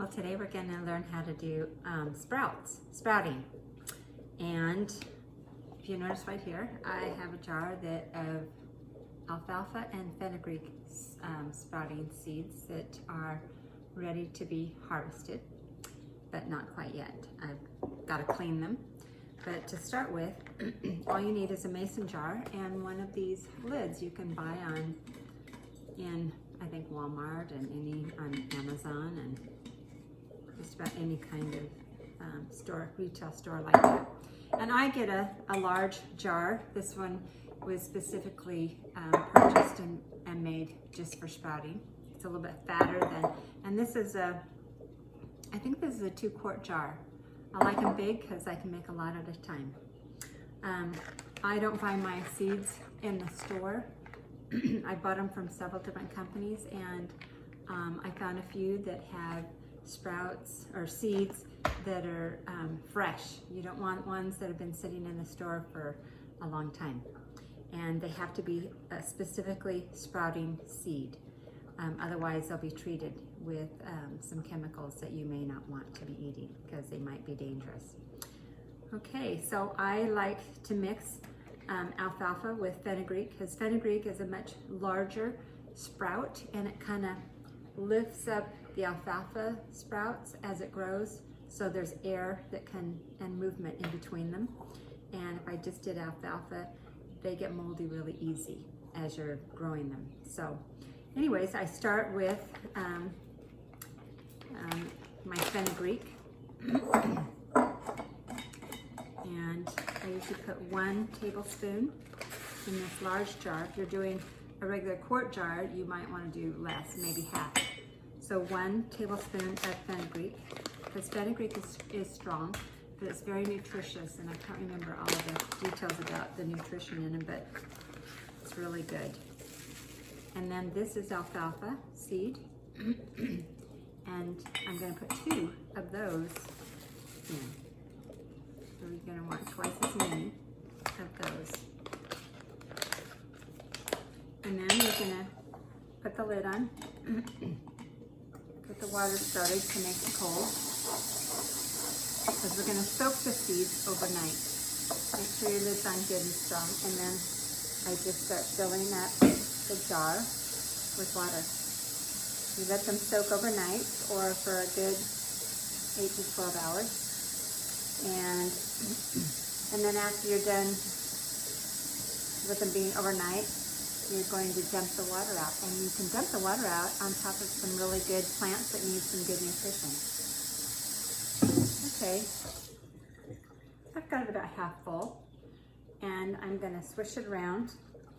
Well, today we're going to learn how to do sprouting. And if you notice right here, I have a jar of alfalfa and fenugreek sprouting seeds that are ready to be harvested, but not quite yet. I've got to clean them. But to start with, all you need is a mason jar and one of these lids you can buy in I think Walmart and on Amazon and just about any kind of retail store like that. And I get a large jar. This one was specifically purchased and made just for sprouting. It's a little bit fatter than, and this is I think this is a 2-quart jar. I like them big because I can make a lot at a time. I don't buy my seeds in the store. I bought them from several different companies, and I found a few that have sprouts or seeds that are fresh. You don't want ones that have been sitting in the store for a long time. And they have to be a specifically sprouting seed. Otherwise, they'll be treated with some chemicals that you may not want to be eating because they might be dangerous. Okay, so I like to mix alfalfa with fenugreek because fenugreek is a much larger sprout and it kind of lifts up the alfalfa sprouts as it grows, so there's air that and movement in between them. And if I just did alfalfa, they get moldy really easy as you're growing them. So anyways, I start with my fenugreek. And I usually put 1 tablespoon in this large jar. If you're doing a regular quart jar, you might want to do less, maybe half. So 1 tablespoon of fenugreek, because fenugreek is strong, but it's very nutritious, and I can't remember all of the details about the nutrition in it, but it's really good. And then this is alfalfa seed, and I'm going to put 2 of those in. So you're going to want twice as many of those. And then you're going to put the lid on, get the water started to make it cold, because we're going to soak the seeds overnight. Make sure your lid's on good and strong, and then I just start filling up the jar with water. You let them soak overnight or for a good 8 to 12 hours. And then after you're done with them being overnight, you're going to dump the water out. And you can dump the water out on top of some really good plants that need some good nutrition. Okay, I've got it about half full. And I'm going to swish it around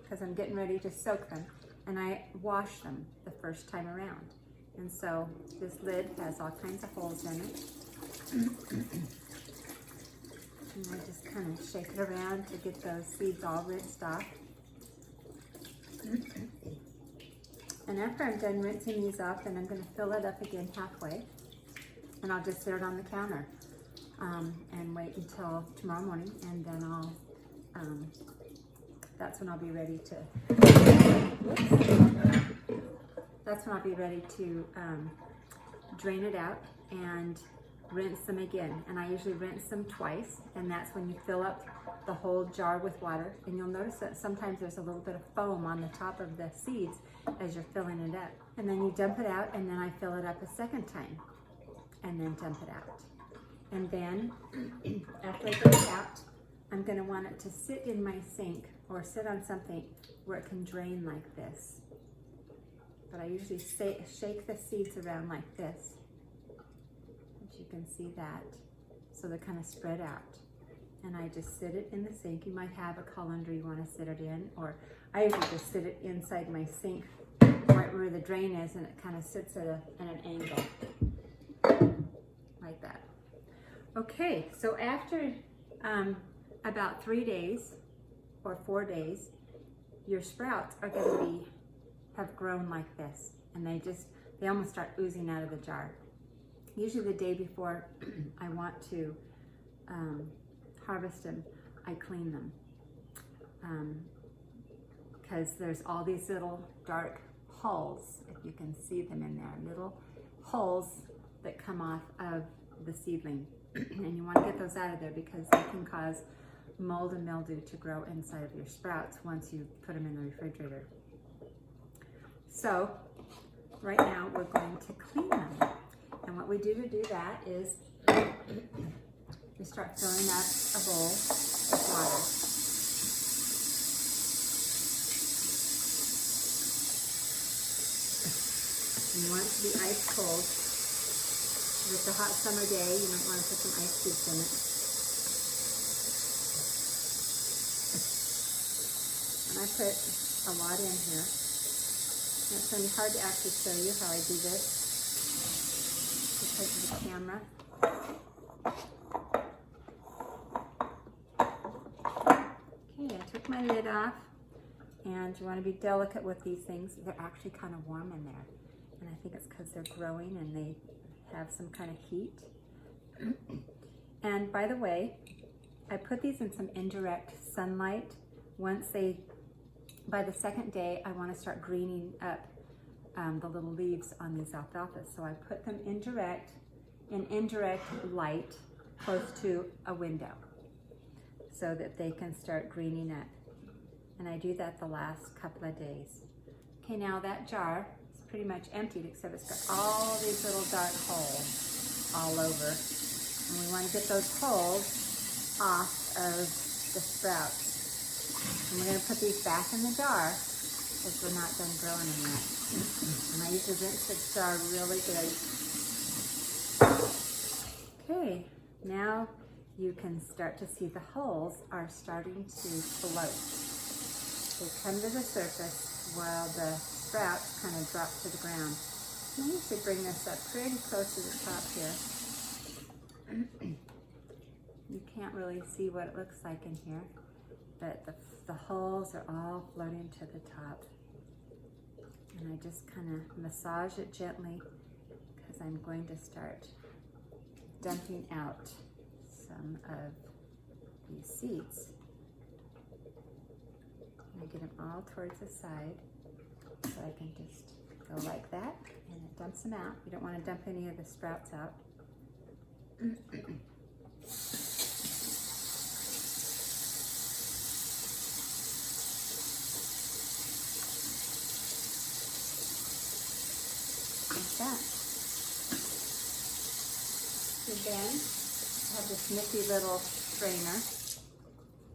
because I'm getting ready to soak them. And I wash them the first time around. And so this lid has all kinds of holes in it. And I just kind of shake it around to get those seeds all rinsed off. And after I'm done rinsing these off, then I'm going to fill it up again halfway. And I'll just set it on the counter and wait until tomorrow morning, and then that's when I'll be ready to, drain it out and rinse them again. And I usually rinse them twice, and that's when you fill up the whole jar with water. And you'll notice that sometimes there's a little bit of foam on the top of the seeds as you're filling it up. And then you dump it out, and then I fill it up a second time and then dump it out. And then after I put it out, I'm going to want it to sit in my sink or sit on something where it can drain like this. But I usually shake the seeds around like this. You can see that, so they're kind of spread out. And I just sit it in the sink. You might have a colander you want to sit it in, or I usually just sit it inside my sink right where the drain is, and it kind of sits at an angle like that. Okay, so after about 3 days or 4 days, your sprouts are going to have grown like this, and they almost start oozing out of the jar. Usually the day before I want to harvest them, I clean them because there's all these little dark hulls, if you can see them in there, little holes that come off of the seedling. And you want to get those out of there because they can cause mold and mildew to grow inside of your sprouts once you put them in the refrigerator. So right now we're going to clean them. And what we do to do that is we start filling up a bowl with water. You want it to be ice cold. If it's a hot summer day, you might want to put some ice cubes in it. And I put a lot in here. And it's going to be hard to actually show you how I do this because of the camera. Okay, I took my lid off. And you want to be delicate with these things. They're actually kind of warm in there. And I think it's because they're growing and they have some kind of heat. And by the way, I put these in some indirect sunlight. By the second day, I want to start greening up the little leaves on these alfalfas. So I put them in indirect light close to a window so that they can start greening up. And I do that the last couple of days. Okay, now that jar is pretty much emptied except it's got all these little dark holes all over. And we want to get those holes off of the sprouts. And we're going to put these back in the jar because we're not done growing them yet. And I usually rinse this jar really good. Okay, now you can start to see the holes are starting to float. They come to the surface while the sprouts kind of drop to the ground. And I usually bring this up pretty close to the top here. You can't really see what it looks like in here, but the holes are all floating to the top. And I just kind of massage it gently because I'm going to start dumping out some of these seeds. And I get them all towards the side so I can just go like that and it dumps them out. You don't want to dump any of the sprouts out. Like that. And then I have this nifty little strainer.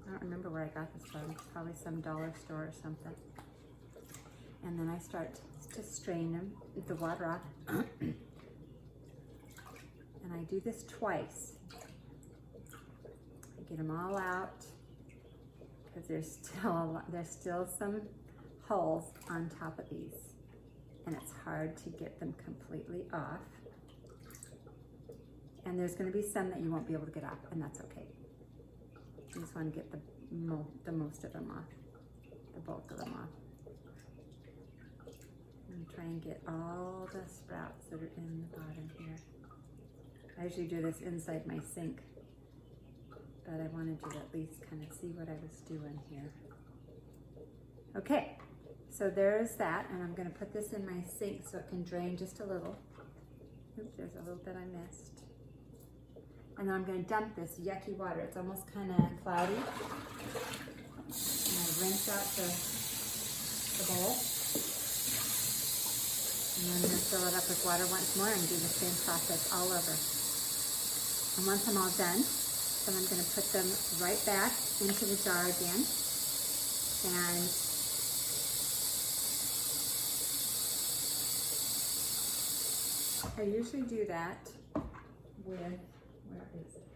I don't remember where I got this from. It's probably some dollar store or something. And then I start to strain them, the water off. And I do this twice. I get them all out because there's still some holes on top of these. And it's hard to get them completely off. And there's going to be some that you won't be able to get off, and that's okay. You just want to get the most of them off, the bulk of them off. And try and get all the sprouts that are in the bottom here. I usually do this inside my sink, but I wanted you to at least kind of see what I was doing here. Okay, so there's that, and I'm going to put this in my sink so it can drain just a little. Oops, there's a little bit I missed. And then I'm going to dump this yucky water. It's almost kind of cloudy. And I rinse out the bowl. And then I'm going to fill it up with water once more and do the same process all over. And once I'm all done, then I'm going to put them right back into the jar again. And I usually do that with, where is it?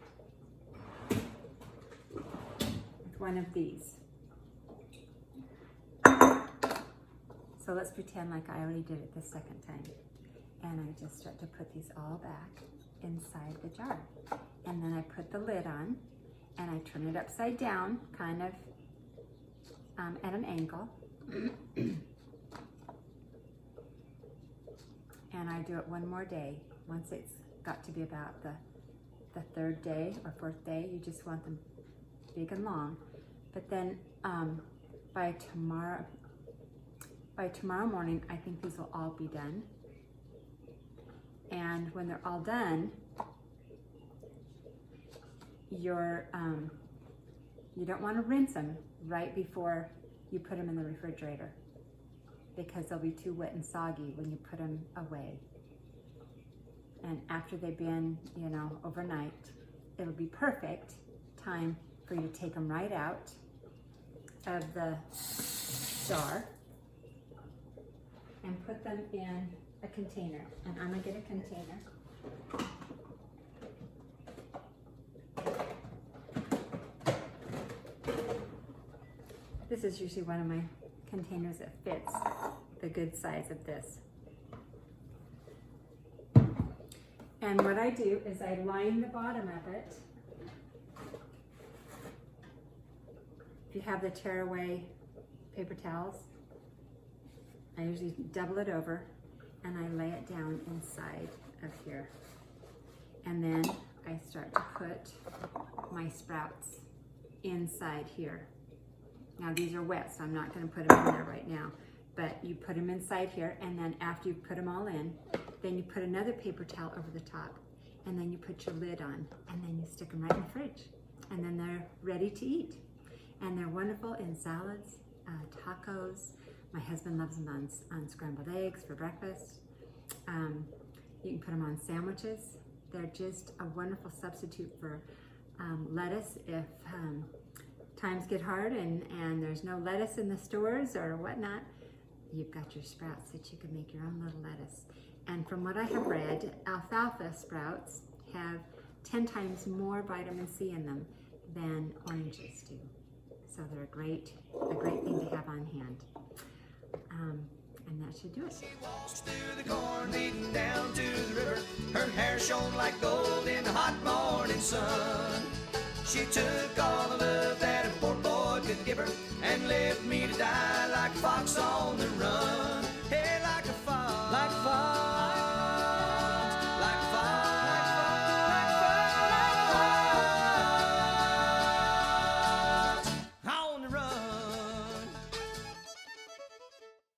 With one of these. So let's pretend like I already did it the second time. And I just start to put these all back inside the jar. And then I put the lid on and I turn it upside down, kind of at an angle. And I do it one more day. Once it's got to be about the third day or fourth day, you just want them big and long. But then by tomorrow morning, I think these will all be done. And when they're all done, you don't want to rinse them right before you put them in the refrigerator, because they'll be too wet and soggy when you put them away. And after they've been, you know, overnight, it'll be perfect time for you to take them right out of the jar and put them in a container. And I'm gonna get a container. This is usually one of my containers that fits the good size of this. And what I do is I line the bottom of it. If you have the tearaway paper towels, I usually double it over and I lay it down inside of here. And then I start to put my sprouts inside here. Now these are wet, so I'm not going to put them in there right now, but you put them inside here, and then after you put them all in, then you put another paper towel over the top, and then you put your lid on, and then you stick them right in the fridge, and then they're ready to eat. And they're wonderful in salads, tacos. My husband loves them on scrambled eggs for breakfast. You can put them on sandwiches. They're just a wonderful substitute for lettuce if times get hard and there's no lettuce in the stores or whatnot. You've got your sprouts that you can make your own little lettuce. And from what I have read, alfalfa sprouts have 10 times more vitamin C in them than oranges do. So they're a great thing to have on hand. And that should do it. She walks through the corn, leading down to the river. Her hair shone like gold in the hot morning sun. She took all the love that a poor boy could give her and left me to die like a fox on the run.